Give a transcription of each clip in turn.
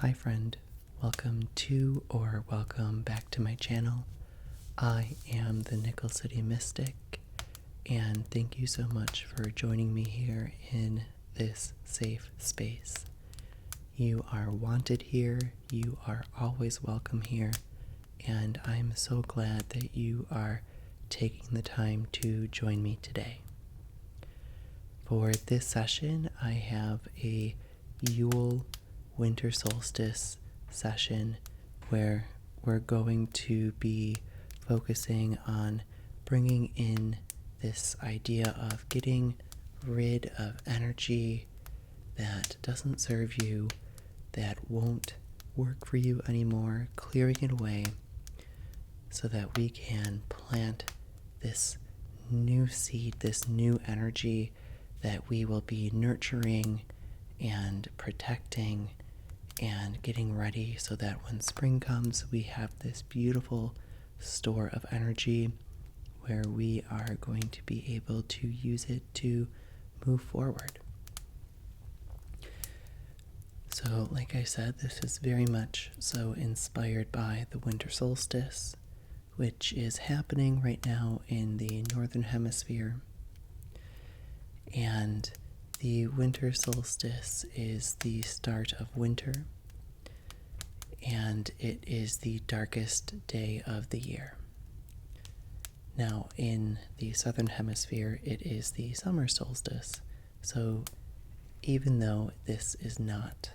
Hi friend, welcome to or welcome back to my channel. I am the Nickel City Mystic, and thank you so much for joining me here in this safe space. You are wanted here, you are always welcome here, and I'm so glad that you are taking the time to join me today. For this session, I have a Yule winter solstice session where we're going to be focusing on bringing in this idea of getting rid of energy that doesn't serve you, that won't work for you anymore, clearing it away so that we can plant this new seed, this new energy that we will be nurturing and protecting and getting ready so that when spring comes, we have this beautiful store of energy where we are going to be able to use it to move forward. So, like I said, this is very much so inspired by the winter solstice, which is happening right now in the northern hemisphere. And the winter solstice is the start of winter, and it is the darkest day of the year. Now, in the southern hemisphere, it is the summer solstice. So, even though this is not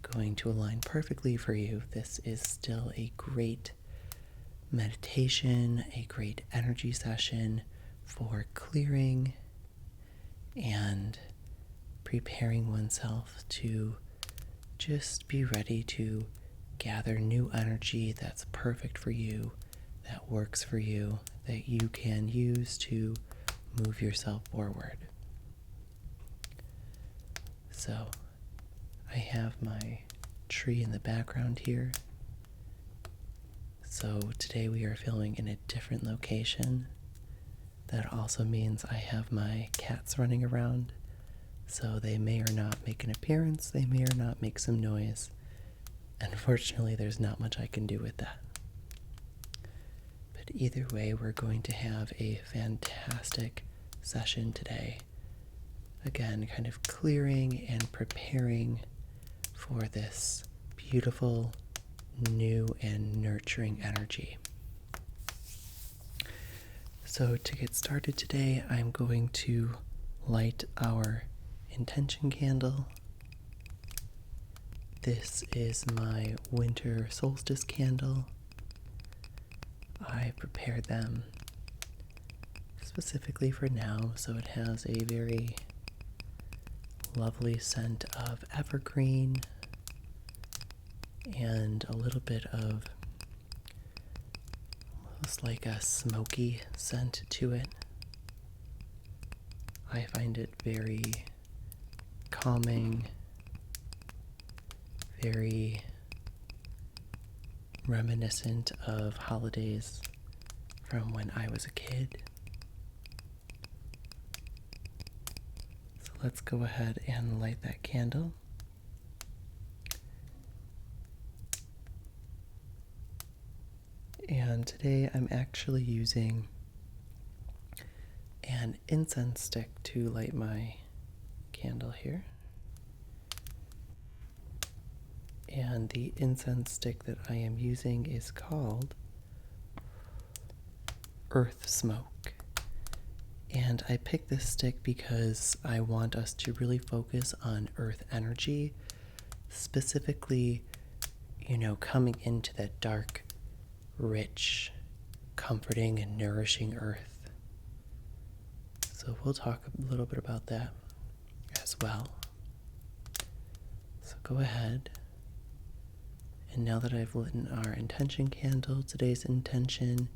going to align perfectly for you, this is still a great meditation, a great energy session for clearing and preparing oneself to just be ready to gather new energy that's perfect for you, that works for you, that you can use to move yourself forward. So, I have my tree in the background here. So today we are filming in a different location. That also means I have my cats running around, so they may or not make an appearance, they may or not make some noise. Unfortunately, there's not much I can do with that. But either way, we're going to have a fantastic session today. Again, kind of clearing and preparing for this beautiful, new, and nurturing energy. So to get started today, I'm going to light our intention candle. This is my winter solstice candle. I prepared them specifically for now, so it has a very lovely scent of evergreen and a little bit of almost like a smoky scent to it. I find it very calming, very reminiscent of holidays from when I was a kid. So let's go ahead and light that candle. And today I'm actually using an incense stick to light my candle here. And the incense stick that I am using is called Earth Smoke. And I picked this stick because I want us to really focus on earth energy, specifically, coming into that dark, rich, comforting, and nourishing earth. So we'll talk a little bit about that as well. So go ahead. And now that I've lit our intention candle, today's intention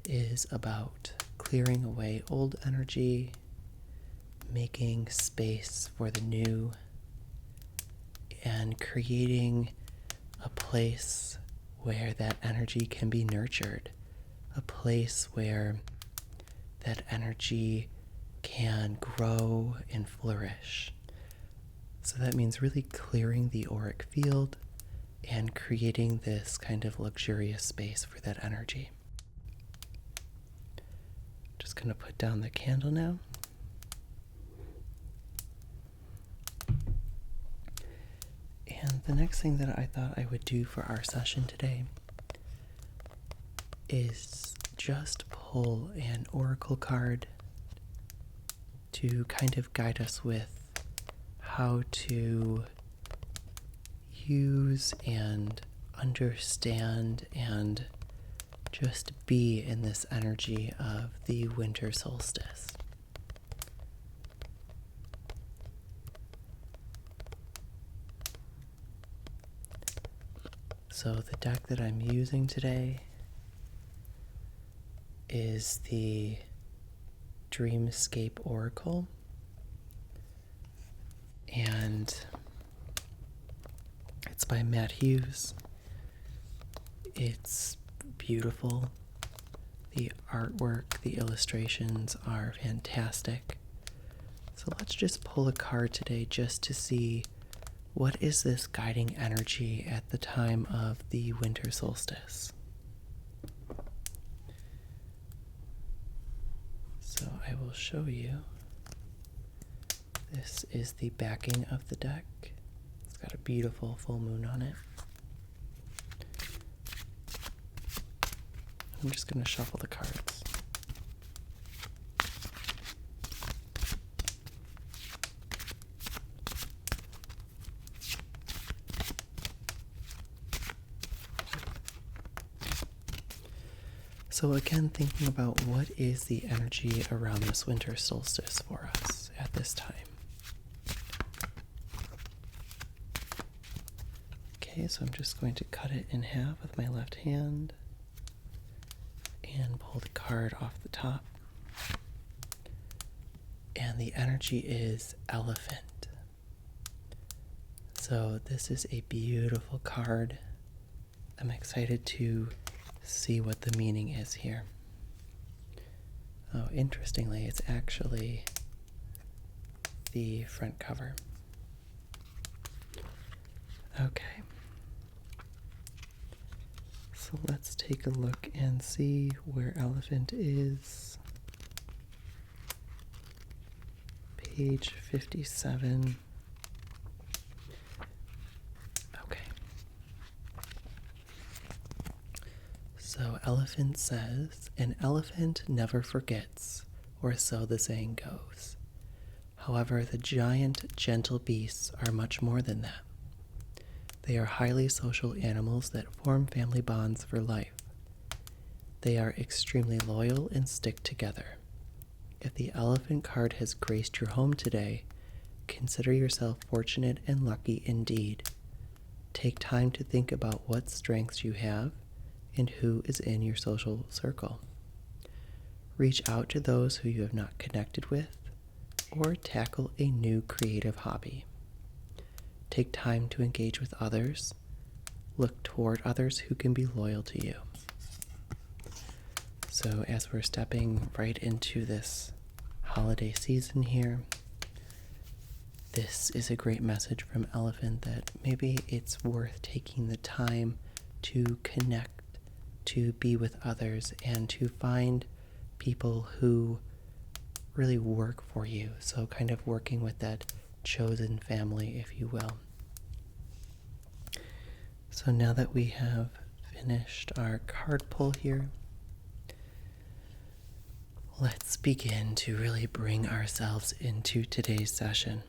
is about clearing away old energy, making space for the new, and creating a place where that energy can be nurtured, a place where that energy can grow and flourish, So that means really clearing the auric field and creating this kind of luxurious space for that energy. Just going to put down the candle now. And the next thing that I thought I would do for our session today is just pull an oracle card to kind of guide us with how to use and understand and just be in this energy of the winter solstice. So the deck that I'm using today is the Dreamscape Oracle, and it's by Matt Hughes. It's beautiful. The artwork, the illustrations are fantastic. So let's just pull a card today just to see what is this guiding energy at the time of the winter solstice. So I will show you. This is the backing of the deck. It's got a beautiful full moon on it. I'm just going to shuffle the cards. So again, thinking about what is the energy around this winter solstice for us at this time. Okay, so I'm just going to cut it in half with my left hand and pull the card off the top. And the energy is elephant. So this is a beautiful card. I'm excited to see what the meaning is here. Oh, interestingly, it's actually the front cover. Okay. So let's take a look and see where elephant is. Page 57. So elephant says, an elephant never forgets, or so the saying goes. However, the giant, gentle beasts are much more than that. They are highly social animals that form family bonds for life. They are extremely loyal and stick together. If the elephant card has graced your home today, consider yourself fortunate and lucky indeed. Take time to think about what strengths you have and who is in your social circle. Reach out to those who you have not connected with, or tackle a new creative hobby. Take time to engage with others. Look toward others who can be loyal to you. So as we're stepping right into this holiday season here, this is a great message from Elephant that maybe it's worth taking the time to connect, to be with others, and to find people who really work for you. So kind of working with that chosen family, if you will. So now that we have finished our card pull here, let's begin to really bring ourselves into today's session.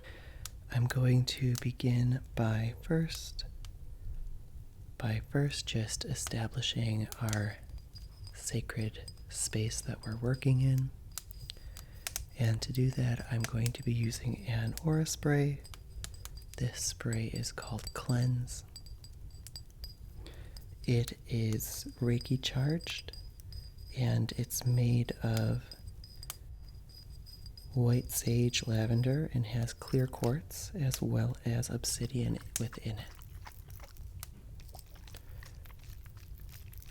I'm going to begin by first just establishing our sacred space that we're working in. And to do that, I'm going to be using an aura spray. This spray is called Cleanse. It is Reiki charged, and it's made of white sage lavender and has clear quartz as well as obsidian within it.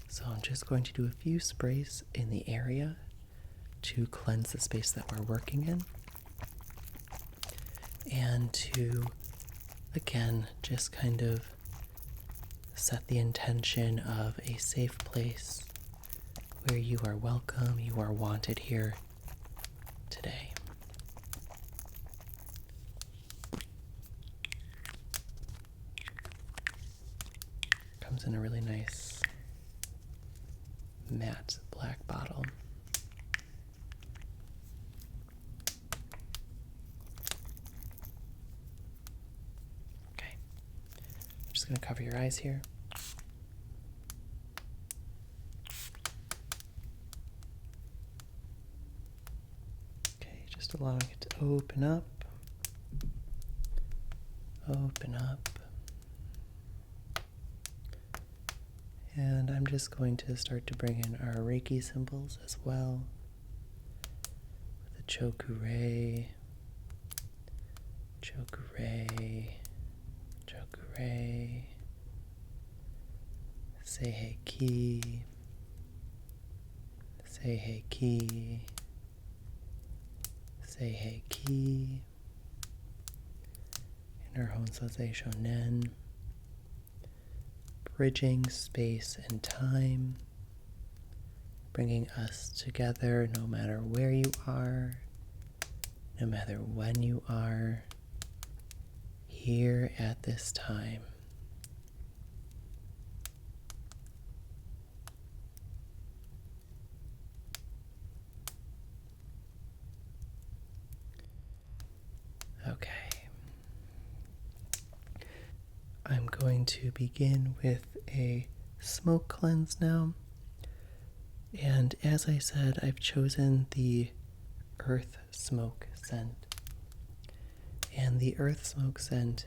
So I'm just going to do a few sprays in the area to cleanse the space that we're working in and to Again, just kind of set the intention of a safe place where you are welcome, you are wanted here today. Comes in a really nice matte black bottle. Okay, I'm just going to cover your eyes here. Okay, just allowing it to open up. Open up. And I'm just going to start to bring in our Reiki symbols as well. With the Chokure, Chokure, Chokure, Seiheki, Seiheki, Seiheki, Inner Honsazei Shonen. Bridging space and time, bringing us together no matter where you are, no matter when you are, here at this time. Okay. I'm going to begin with a smoke cleanse now. And as I said, I've chosen the earth smoke scent. And the earth smoke scent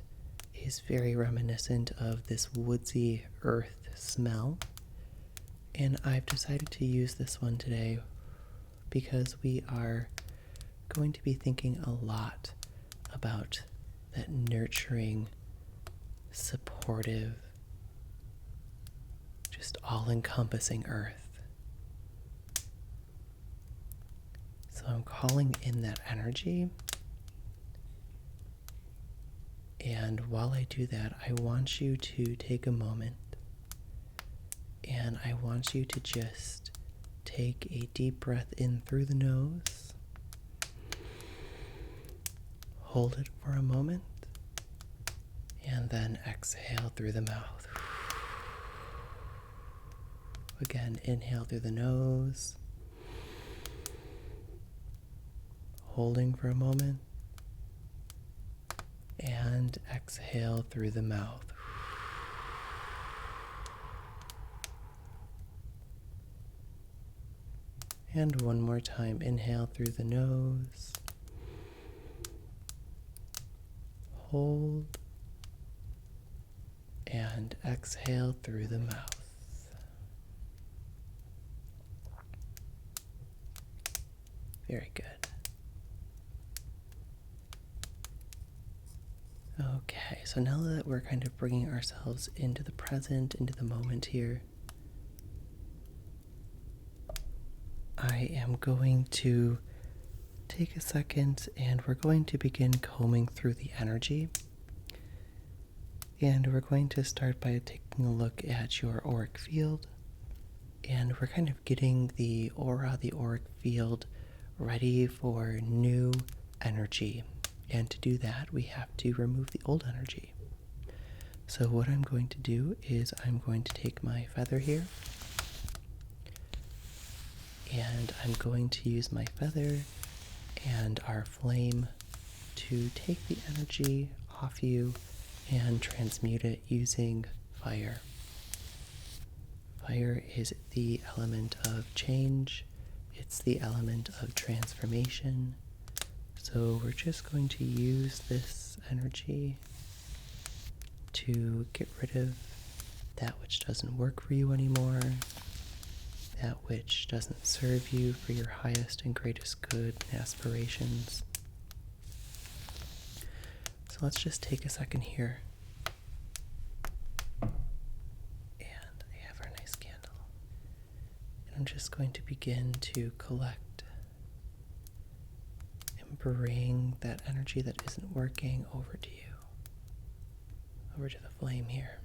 is very reminiscent of this woodsy earth smell. And I've decided to use this one today because we are going to be thinking a lot about that nurturing, supportive, just all-encompassing earth. So I'm calling in that energy. And while I do that, I want you to take a moment and I want you to just take a deep breath in through the nose. Hold it for a moment. And then exhale through the mouth. Again, inhale through the nose. Holding for a moment. And exhale through the mouth. And one more time, inhale through the nose. Hold. And exhale through the mouth. Very good. Okay, so now that we're kind of bringing ourselves into the present, into the moment here, I am going to take a second and we're going to begin combing through the energy. And we're going to start by taking a look at your auric field. And we're kind of getting the aura, the auric field, ready for new energy. And to do that, we have to remove the old energy. So what I'm going to do is I'm going to take my feather here. And I'm going to use my feather and our flame to take the energy off you and transmute it using fire. Fire is the element of change. It's the element of transformation. So we're just going to use this energy to get rid of that which doesn't work for you anymore, that which doesn't serve you for your highest and greatest good and aspirations. So let's just take a second here. And I have our nice candle. And I'm just going to begin to collect and bring that energy that isn't working over to you. over to the flame here.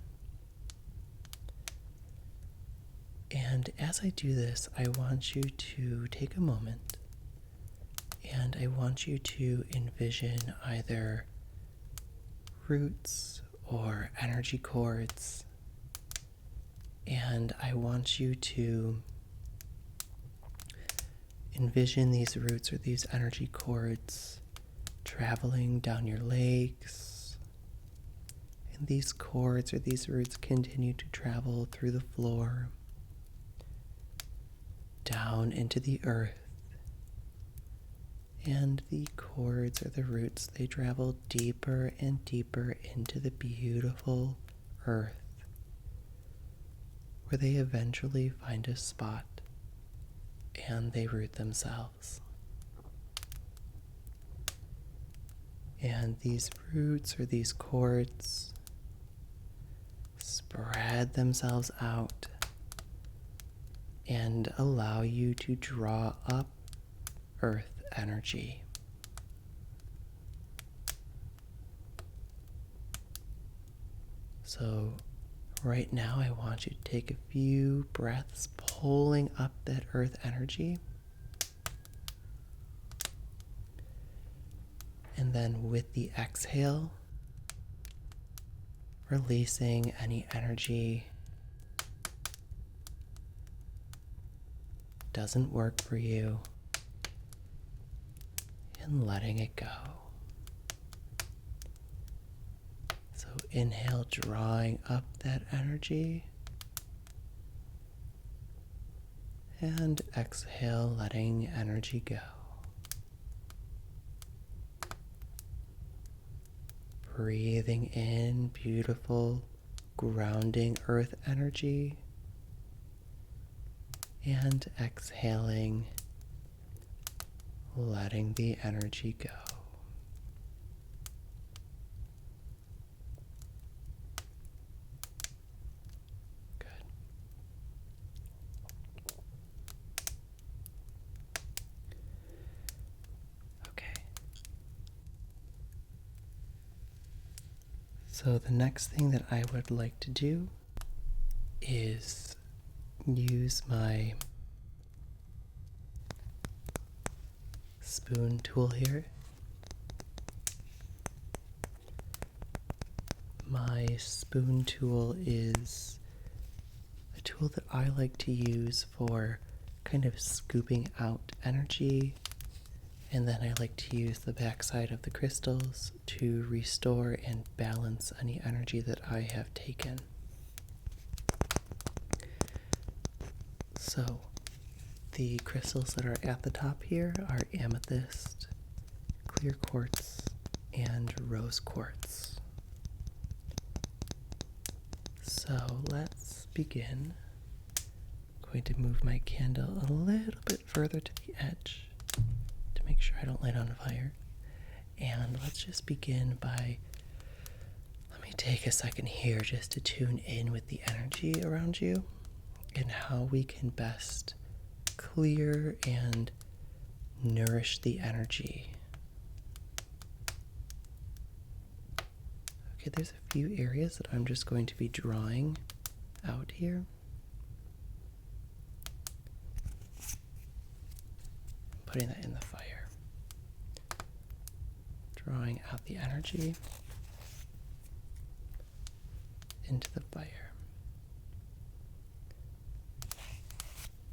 And as I do this, I want you to take a moment and I want you to envision either roots or energy cords. And I want you to envision these roots or these energy cords traveling down your legs. And these cords or these roots continue to travel through the floor, down into the earth. And the cords or the roots, they travel deeper and deeper into the beautiful earth, where they eventually find a spot and they root themselves. And these roots or these cords spread themselves out and allow you to draw up earth energy. So right now I want you to take a few breaths pulling up that earth energy. And then with the exhale, releasing any energy doesn't work for you and letting it go. So inhale, drawing up that energy, and exhale, letting energy go. Breathing in beautiful, grounding earth energy, and exhaling, letting the energy go. Good. Okay. So the next thing that I would like to do is use my spoon tool here. My spoon tool is a tool that I like to use for kind of scooping out energy, and then I like to use the backside of the crystals to restore and balance any energy that I have taken. So the crystals that are at the top here are amethyst, clear quartz, and rose quartz. So let's begin. I'm going to move my candle a little bit further to the edge to make sure I don't light on fire. And let's just begin by, let me take a second here just to tune in with the energy around you and how we can best clear and nourish the energy. Okay, there's a few areas that I'm just going to be drawing out here. Putting that in the fire. Drawing out the energy into the fire.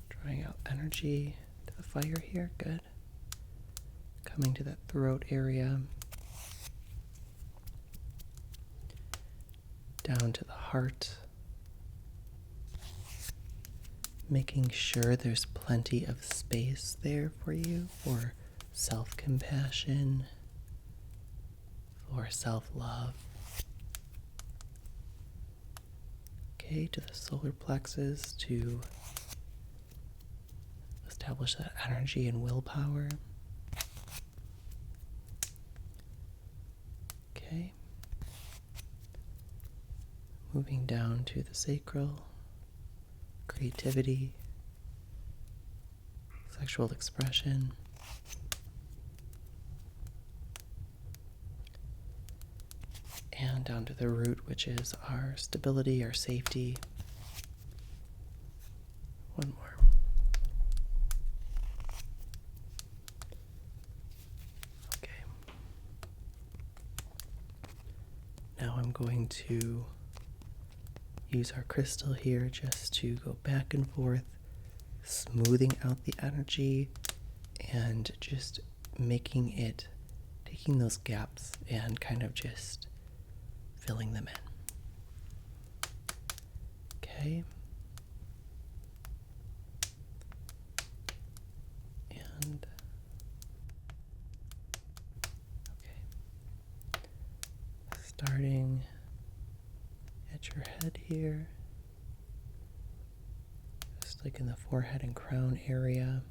Drawing out energy to the fire here, good. Coming to that throat area. Down to the heart. Making sure there's plenty of space there for you for self-compassion, for self-love. Okay, to the solar plexus to establish that energy and willpower. Okay. Moving down to the sacral, creativity, sexual expression. And down to the root, which is our stability, our safety. One more. Okay. Now I'm going to use our crystal here just to go back and forth, smoothing out the energy and just making it, taking those gaps and kind of just filling them in. Okay. And okay. Starting at your head here, just like in the forehead and crown area.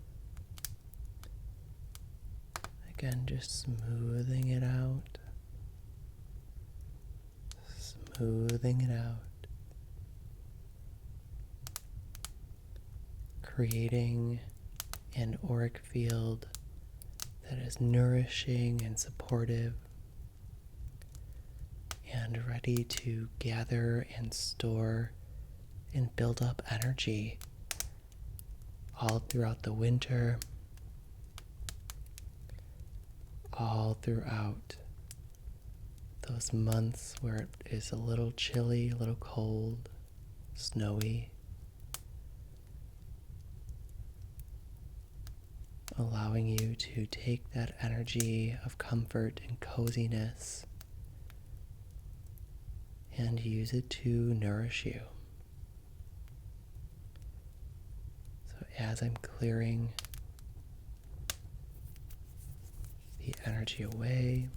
Again, just smoothing it out. Smoothing it out. Creating an auric field that is nourishing and supportive and ready to gather and store and build up energy all throughout the winter, all throughout those months where it is a little chilly, a little cold, snowy, allowing you to take that energy of comfort and coziness and use it to nourish you. So as I'm clearing the energy away,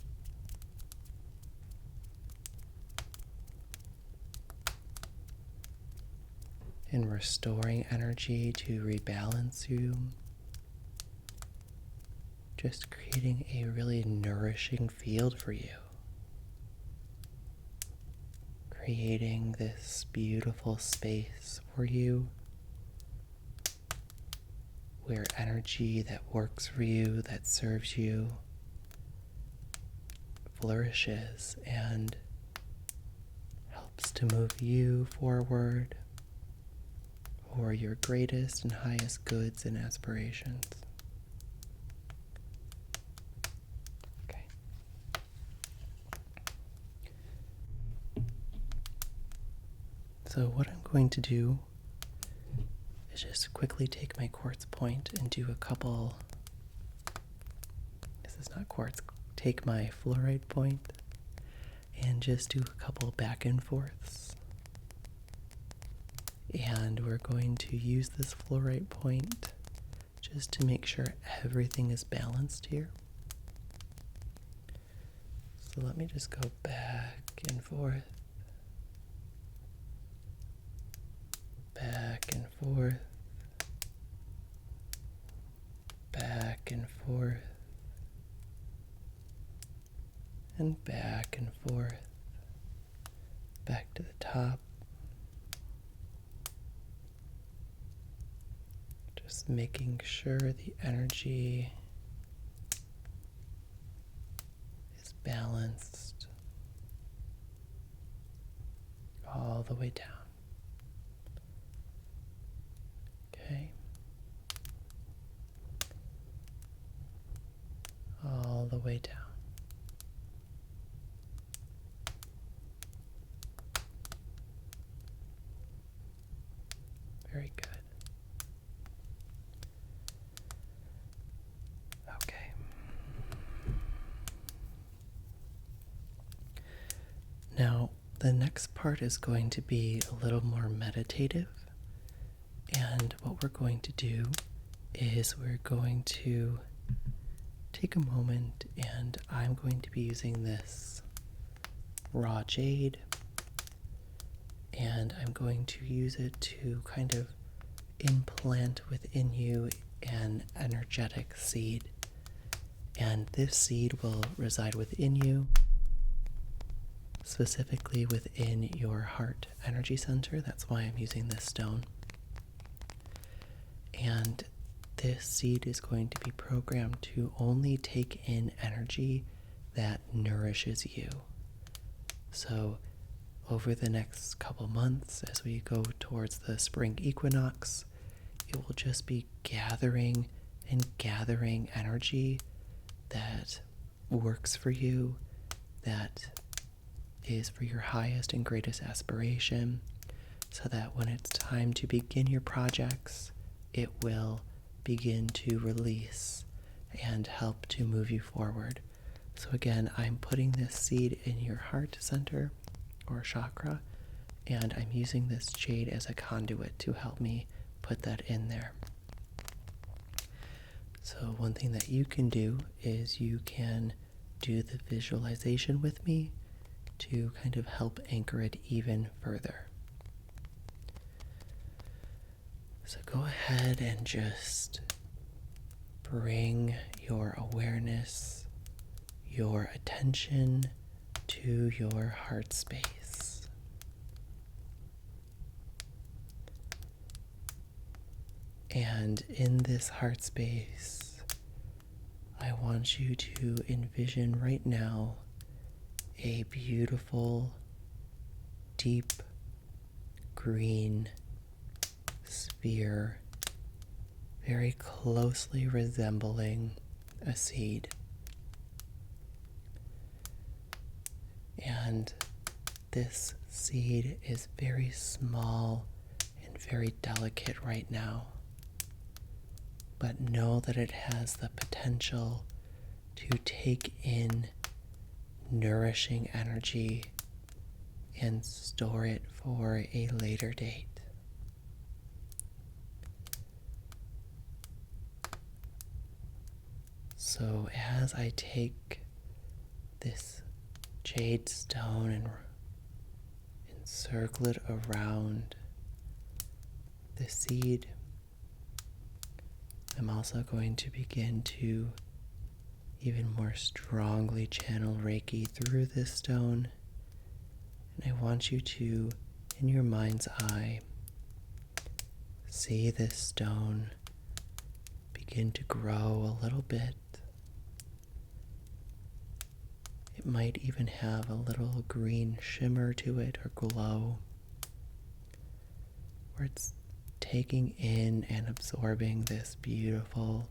and restoring energy to rebalance you, just creating a really nourishing field for you. Creating this beautiful space for you where energy that works for you, that serves you, flourishes and helps to move you forward for your greatest and highest goods and aspirations. Okay. So what I'm going to do is just quickly take my quartz point and do a couple, this is not quartz, take my fluorite point and just do a couple back and forths. And we're going to use this fluorite point just to make sure everything is balanced here. So let me just go back and forth, back and forth, back and forth, and back and forth, back to the top. Just making sure the energy is balanced all the way down. Okay. All the way down. Very good. Okay. Now, the next part is going to be a little more meditative. And what we're going to do is we're going to take a moment, and I'm going to be using this raw jade, and I'm going to use it to kind of implant within you an energetic seed. And this seed will reside within you, specifically within your heart energy center. That's why I'm using this stone. And this seed is going to be programmed to only take in energy that nourishes you, So over the next couple months, as we go towards the spring equinox, it will just be gathering and gathering energy that works for you, that is for your highest and greatest aspiration, so that when it's time to begin your projects, it will begin to release and help to move you forward. So again, I'm putting this seed in your heart center or chakra, and I'm using this jade as a conduit to help me put that in there. So one thing that you can do is you can do the visualization with me to kind of help anchor it even further. So go ahead and just bring your awareness, your attention to your heart space. And in this heart space, I want you to envision right now a beautiful, deep green sphere, very closely resembling a seed. And this seed is very small and very delicate right now. But know that it has the potential to take in nourishing energy and store it for a later date. So as I take this jade stone and encircle it around the seed, I'm also going to begin to even more strongly channel Reiki through this stone. And I want you to, in your mind's eye, see this stone begin to grow a little bit. It might even have a little green shimmer to it or glow, where it's taking in and absorbing this beautiful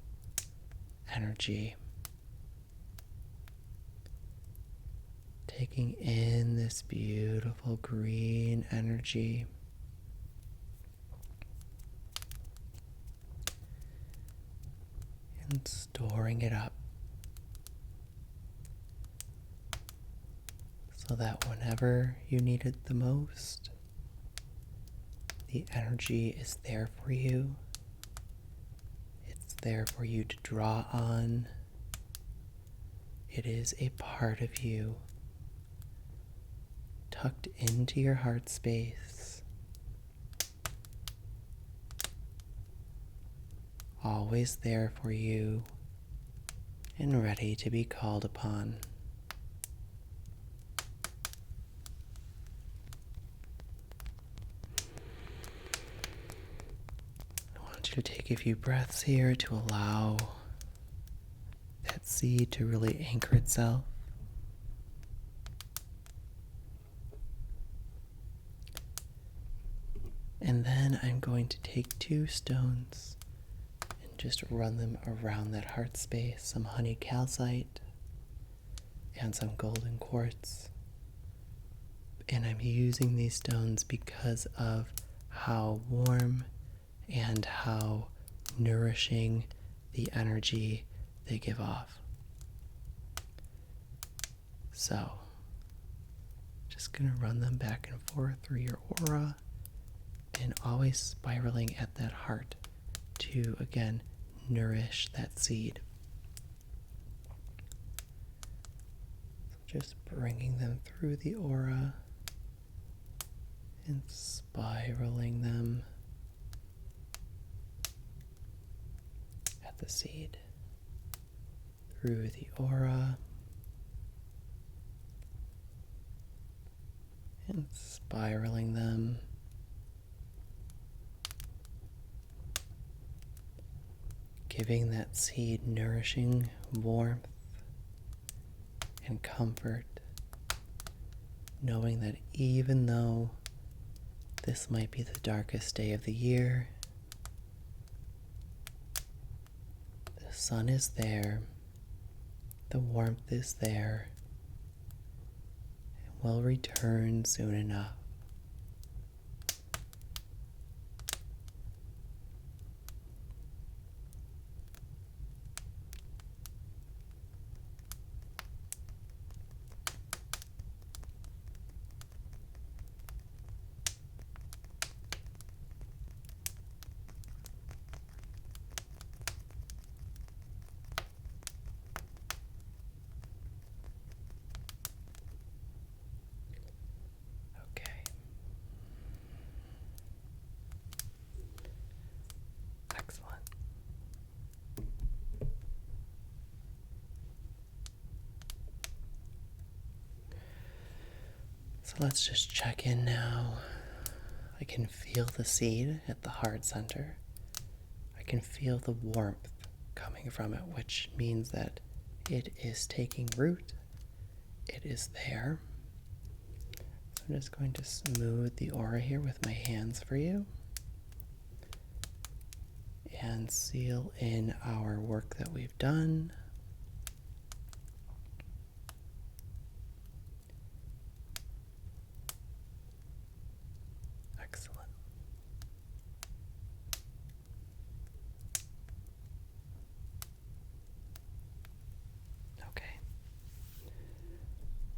energy. Taking in this beautiful green energy. And storing it up. So that whenever you need it the most, the energy is there for you. It's there for you to draw on. It is a part of you, tucked into your heart space, always there for you and ready to be called upon. I want you to take a few breaths here to allow that seed to really anchor itself. And then I'm going to take 2 stones and just run them around that heart space, some honey calcite and some golden quartz. And I'm using these stones because of how warm and how nourishing the energy they give off. So, just gonna run them back and forth through your aura, and always spiraling at that heart to, again, nourish that seed. So just bringing them through the aura and spiraling them at the seed. Through the aura and spiraling them giving that seed nourishing warmth and comfort knowing that even though this might be the darkest day of the year, the sun is there, the warmth is there, and will return soon enough. Okay. Excellent. So let's just check in now. I can feel the seed at the heart center. I can feel the warmth coming from it, which means that it is taking root. It is there. So I'm just going to smooth the aura here with my hands for you and seal in our work that we've done. Excellent. Okay.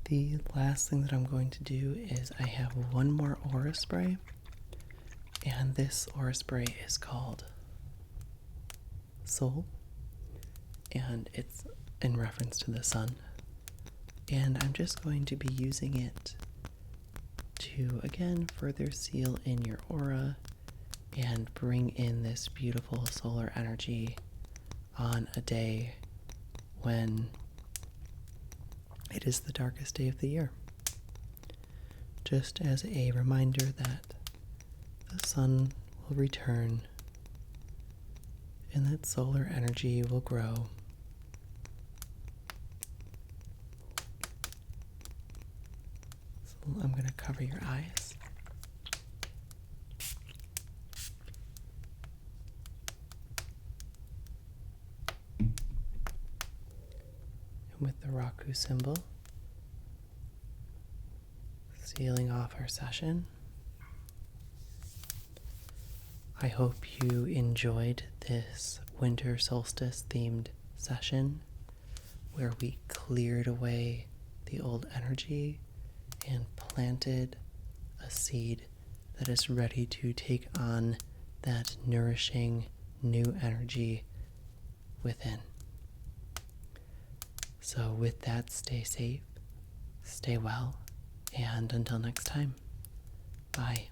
The last thing that I'm going to do is I have one more aura spray, and this aura spray is called Soul, and it's in reference to the sun. And I'm just going to be using it to, again, further seal in your aura and bring in this beautiful solar energy on a day when it is the darkest day of the year. Just as a reminder that the sun will return and that solar energy will grow. So I'm going to cover your eyes. And with the Raku symbol, sealing off our session. I hope you enjoyed this winter solstice themed session where we cleared away the old energy and planted a seed that is ready to take on that nourishing new energy within. So with that, stay safe, stay well, and until next time, bye.